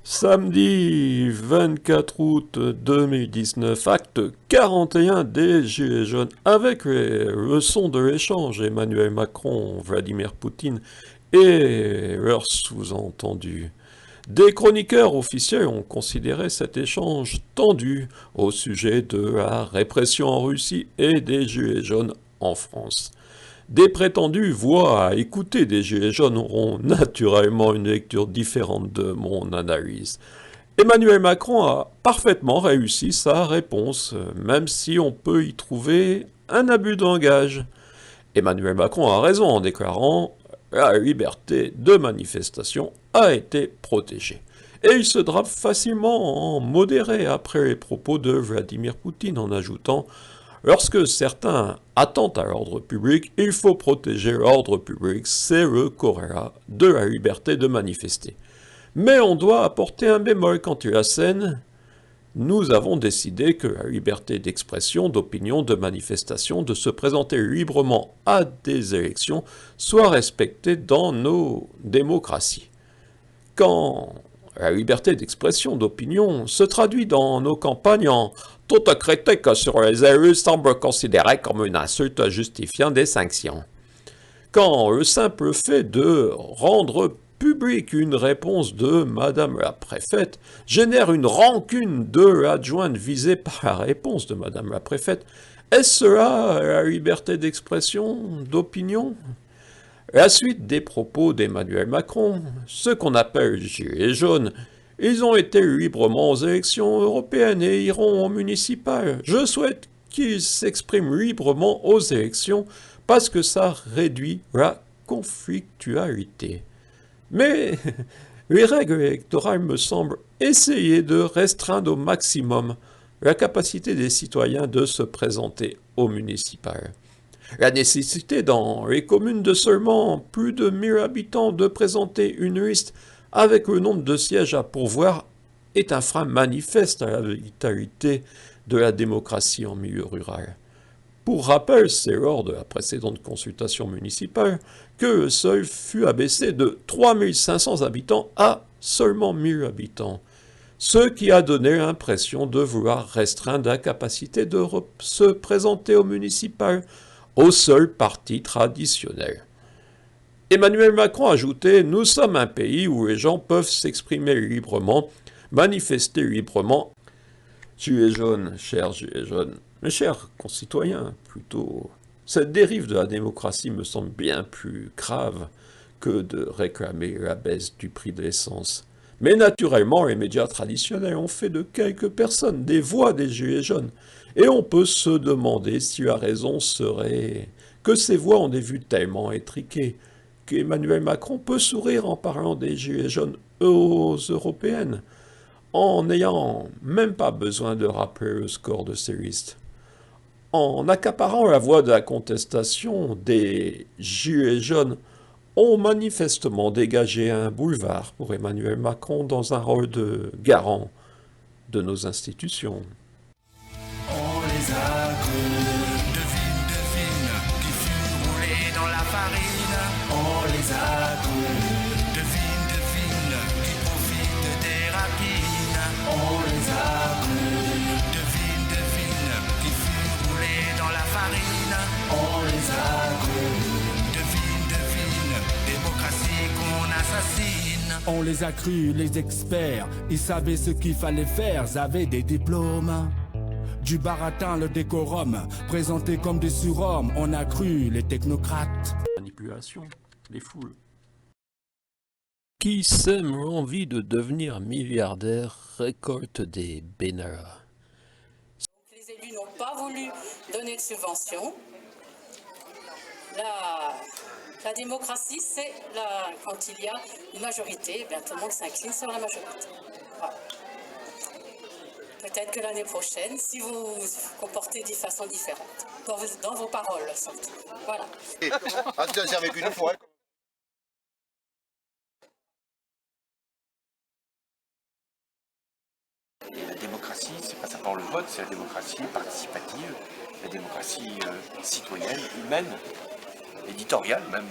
Samedi 24 août 2019, acte 41 des Gilets jaunes, avec les leçons de l'échange Emmanuel Macron, Vladimir Poutine et leurs sous-entendus. Des chroniqueurs officiels ont considéré cet échange tendu au sujet de la répression en Russie et des Gilets jaunes en France. Des prétendus voix à écouter des Gilets jaunes auront naturellement une lecture différente de mon analyse. Emmanuel Macron a parfaitement réussi sa réponse, même si on peut y trouver un abus de langage. Emmanuel Macron a raison en déclarant « La liberté de manifestation a été protégée ». Et il se drape facilement en modéré après les propos de Vladimir Poutine en ajoutant « Lorsque certains attentent à l'ordre public, il faut protéger l'ordre public, c'est le corrélat de la liberté de manifester. Mais on doit apporter un bémol quand il assène. Nous avons décidé que la liberté d'expression, d'opinion, de manifestation, de se présenter librement à des élections soit respectée dans nos démocraties. Quand la liberté d'expression, d'opinion se traduit dans nos campagnes en « toute critique sur les élus semble considérée comme une insulte justifiant des sanctions ». Quand le simple fait de rendre publique une réponse de Madame la préfète génère une rancune de l'adjointe visée par la réponse de Madame la préfète, est-ce cela la liberté d'expression, d'opinion ? La suite des propos d'Emmanuel Macron, ce qu'on appelle gilets jaunes, ils ont été librement aux élections européennes et iront aux municipales. Je souhaite qu'ils s'expriment librement aux élections parce que ça réduit la conflictualité. Mais les règles électorales me semblent essayer de restreindre au maximum la capacité des citoyens de se présenter aux municipales. La nécessité dans les communes de seulement plus de 1000 habitants de présenter une liste avec le nombre de sièges à pourvoir est un frein manifeste à la vitalité de la démocratie en milieu rural. Pour rappel, c'est lors de la précédente consultation municipale que le seuil fut abaissé de 3500 habitants à seulement 1000 habitants, ce qui a donné l'impression de vouloir restreindre la capacité de se présenter au municipal au seul parti traditionnel. Emmanuel Macron a ajouté « Nous sommes un pays où les gens peuvent s'exprimer librement, manifester librement. » Gilets jaunes, chers gilets jaunes, mes chers concitoyens, plutôt, cette dérive de la démocratie me semble bien plus grave que de réclamer la baisse du prix de l'essence. Mais naturellement, les médias traditionnels ont fait de quelques personnes des voix des gilets jaunes. Et on peut se demander si la raison serait que ces voix ont des vues tellement étriquées qu'Emmanuel Macron peut sourire en parlant des gilets jaunes aux européennes, en n'ayant même pas besoin de rappeler le score de ces listes. En accaparant la voix de la contestation, des gilets jaunes ont manifestement dégagé un boulevard pour Emmanuel Macron dans un rôle de garant de nos institutions. On les a crus, devine, qui fut roulé dans la farine. On les a crus, devine, qui profite des rapines. On les a crus, devine, qui fut roulé dans la farine. On les a crus, devine, démocratie qu'on assassine. On les a crus, les experts, ils savaient ce qu'il fallait faire, ils avaient des diplômes. Du baratin, le décorum, présentés comme des surhommes, on a cru les technocrates. Manipulation des foules. Qui sème l'envie de devenir milliardaire récolte des bénards. Les élus n'ont pas voulu donner de subventions. La démocratie, c'est quand il y a une majorité, eh bien, tout le monde s'incline sur la majorité. Voilà. Peut-être que l'année prochaine, si vous vous comportez de façon différente, dans vos paroles, surtout. Voilà. Ah, tu t'en servais qu'une fois. Et la démocratie, c'est pas simplement le vote, c'est la démocratie participative, la démocratie citoyenne, humaine, éditoriale même.